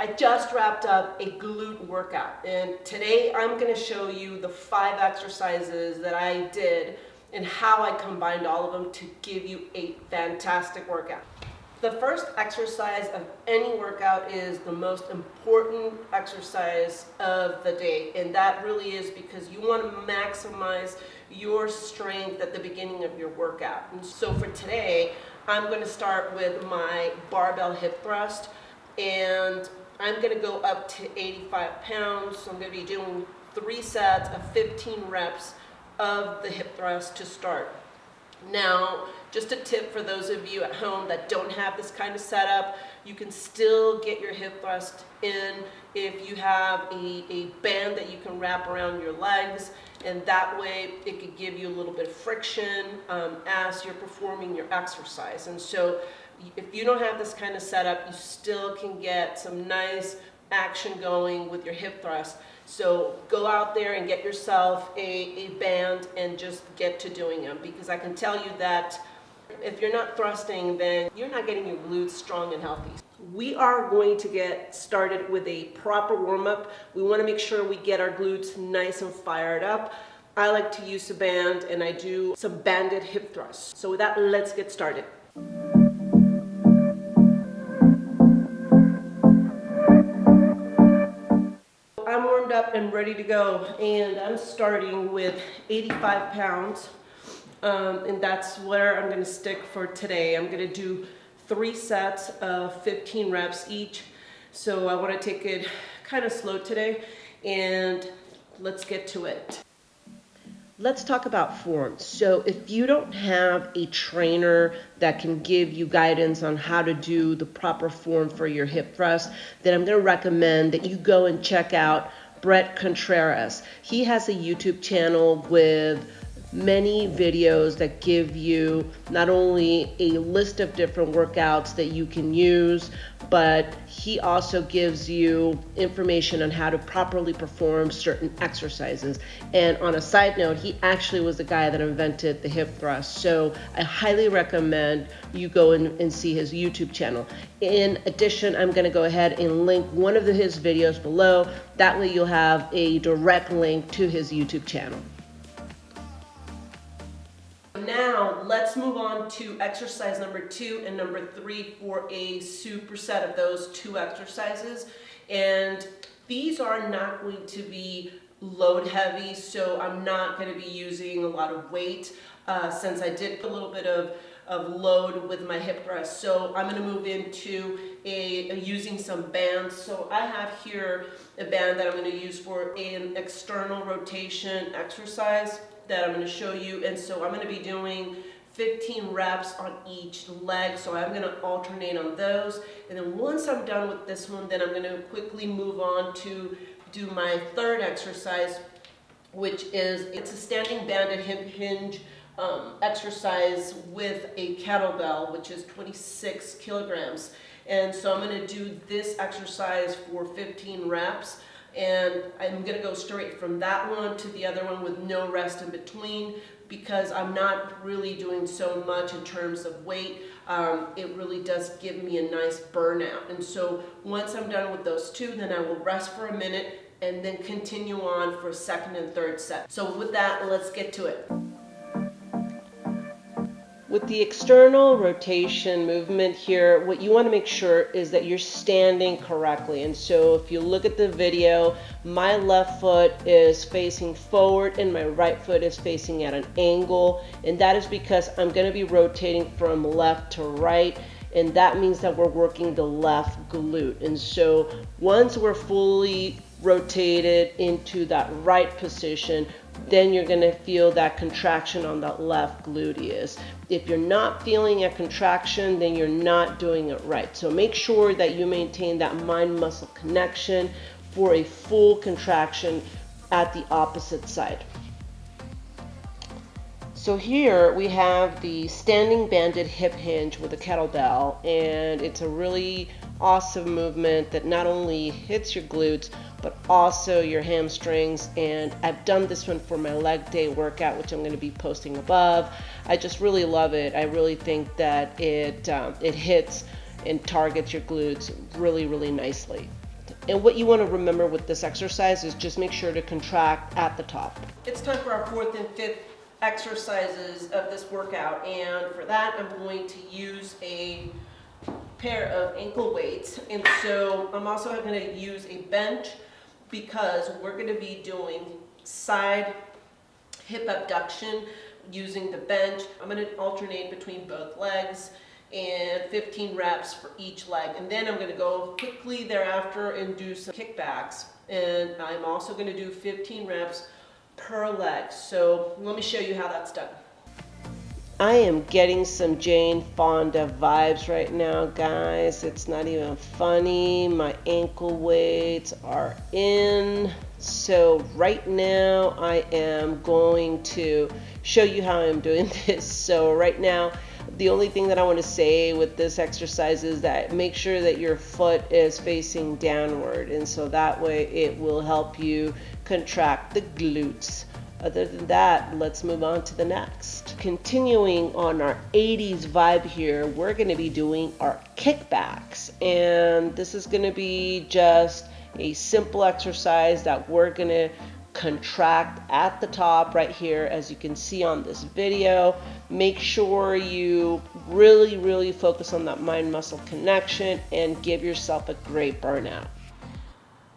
I just wrapped up a glute workout, and today I'm going to show you the 5 exercises that I did and how I combined all of them to give you a fantastic workout. The first exercise of any workout is the most important exercise of the day, and that really is because you want to maximize your strength at the beginning of your workout. And so for today, I'm going to start with my barbell hip thrust, and I'm going to go up to 85 pounds. So I'm going to be doing 3 sets of 15 reps of the hip thrust to start. Now, just a tip for those of you at home that don't have this kind of setup, you can still get your hip thrust in if you have a band that you can wrap around your legs, and that way it could give you a little bit of friction as you're performing your exercise. And so if you don't have this kind of setup, you still can get some nice action going with your hip thrust. So go out there and get yourself a band and just get to doing them, because I can tell you that if you're not thrusting, then you're not getting your glutes strong and healthy. We are going to get started with a proper warm-up. We want to make sure we get our glutes nice and fired up. I like to use a band, and I do some banded hip thrusts. So with that, let's get started. I'm warmed up and ready to go, and I'm starting with 85 pounds, and that's where I'm going to stick for today. I'm going to do 3 sets of 15 reps each, so I want to take it kind of slow today, and let's get to it. Let's talk about form. So if you don't have a trainer that can give you guidance on how to do the proper form for your hip thrust, then I'm going to recommend that you go and check out Brett Contreras. He has a YouTube channel with many videos that give you not only a list of different workouts that you can use, but he also gives you information on how to properly perform certain exercises. And on a side note, he actually was the guy that invented the hip thrust. So I highly recommend you go and see his YouTube channel. In addition, I'm going to go ahead and link one of his videos below. That way you'll have a direct link to his YouTube channel. Now, let's move on to exercise number 2 and number 3 for a superset of those 2 exercises. And these are not going to be load heavy, so I'm not going to be using a lot of weight since I did put a little bit of load with my hip thrust. So I'm going to move into using some bands. So I have here a band that I'm going to use for an external rotation exercise that I'm going to show you. And so I'm going to be doing 15 reps on each leg, so I'm going to alternate on those. And then once I'm done with this one, then I'm going to quickly move on to do my 3rd exercise, which is, it's a standing banded hip hinge exercise with a kettlebell, which is 26 kilograms. And so I'm going to do this exercise for 15 reps. And I'm going to go straight from that one to the other one with no rest in between, because I'm not really doing so much in terms of weight. It really does give me a nice burnout. And so once I'm done with those 2, then I will rest for a minute and then continue on for 2nd and 3rd set. So with that, let's get to it. With the external rotation movement here, what you want to make sure is that you're standing correctly. And so if you look at the video, my left foot is facing forward and my right foot is facing at an angle. And that is because I'm going to be rotating from left to right. And that means that we're working the left glute. And so once we're fully rotated into that right position, then you're going to feel that contraction on that left gluteus. If you're not feeling a contraction, then you're not doing it right. So make sure that you maintain that mind-muscle connection for a full contraction at the opposite side. So here we have the standing banded hip hinge with a kettlebell, and it's a really awesome movement that not only hits your glutes but also your hamstrings. And I've done this one for my leg day workout, which I'm going to be posting above. I just really love it. I really think that it hits and targets your glutes really, really nicely. And what you want to remember with this exercise is just make sure to contract at the top. It's time for our fourth and fifth exercises of this workout, and for that I'm going to use a pair of ankle weights, and so I'm also going to use a bench because we're going to be doing side hip abduction using the bench. I'm going to alternate between both legs and 15 reps for each leg, and then I'm going to go quickly thereafter and do some kickbacks, and I'm also going to do 15 reps per leg. So let me show you how that's done. I am getting some Jane Fonda vibes right now, guys. It's not even funny. My ankle weights are in. So right now I am going to show you how I'm doing this. So right now, the only thing that I want to say with this exercise is that make sure that your foot is facing downward, and so that way it will help you contract the glutes. Other than that, let's move on to the next. Continuing on our 80s vibe here, we're going to be doing our kickbacks, and this is going to be just a simple exercise that we're going to contract at the top right here, as you can see on this video. Make sure you really focus on that mind-muscle connection and give yourself a great burnout.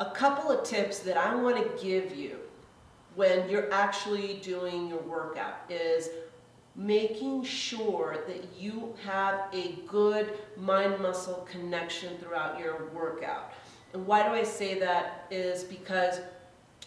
A couple of tips that I want to give you when you're actually doing your workout is making sure that you have a good mind-muscle connection throughout your workout. And why do I say that is because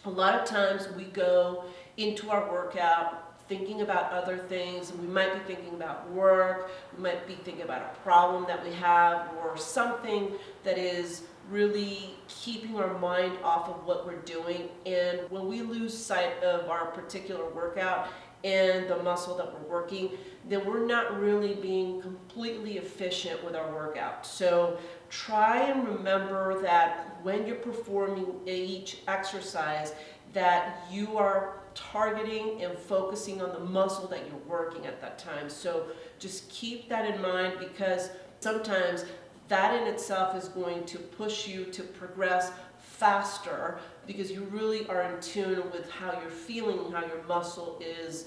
a lot of times we go into our workout thinking about other things, and we might be thinking about work, we might be thinking about a problem that we have, or something that is really keeping our mind off of what we're doing. And when we lose sight of our particular workout and the muscle that we're working, then we're not really being completely efficient with our workout. So try and remember that when you're performing each exercise, that you are targeting and focusing on the muscle that you're working at that time. So just keep that in mind, because sometimes that in itself is going to push you to progress faster, because you really are in tune with how you're feeling, how your muscle is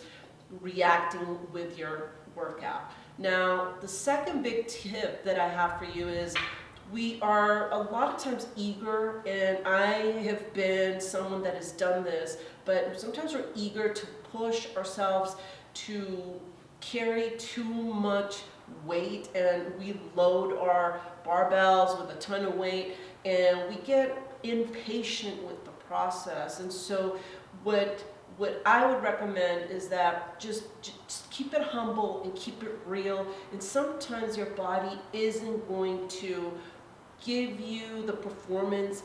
reacting with your workout. Now, the second big tip that I have for you is we are a lot of times eager, and I have been someone that has done this, but sometimes we're eager to push ourselves to carry too much weight, and we load our barbells with a ton of weight, and we get impatient with the process. And so what I would recommend is that just keep it humble and keep it real. And sometimes your body isn't going to give you the performance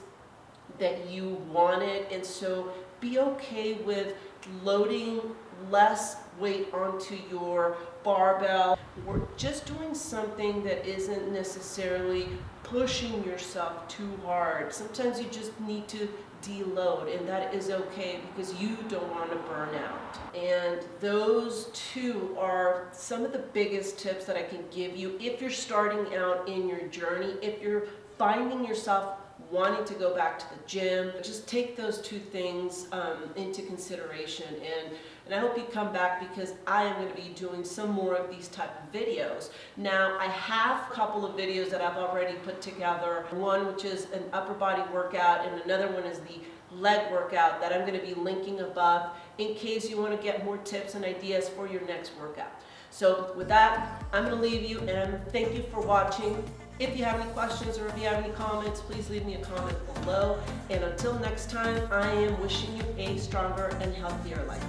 that you wanted, and so be okay with loading less weight onto your barbell, or just doing something that isn't necessarily pushing yourself too hard. Sometimes you just need to deload, and that is okay, because you don't want to burn out. And those two are some of the biggest tips that I can give you if you're starting out in your journey. If you're finding yourself wanting to go back to the gym, just take those two things into consideration, and I hope you come back, because I am going to be doing some more of these type of videos. Now, I have a couple of videos that I've already put together, one which is an upper body workout, and another one is the leg workout that I'm going to be linking above in case you want to get more tips and ideas for your next workout. So with that, I'm going to leave you, and thank you for watching. If you have any questions or if you have any comments, please leave me a comment below. And until next time, I am wishing you a stronger and healthier life.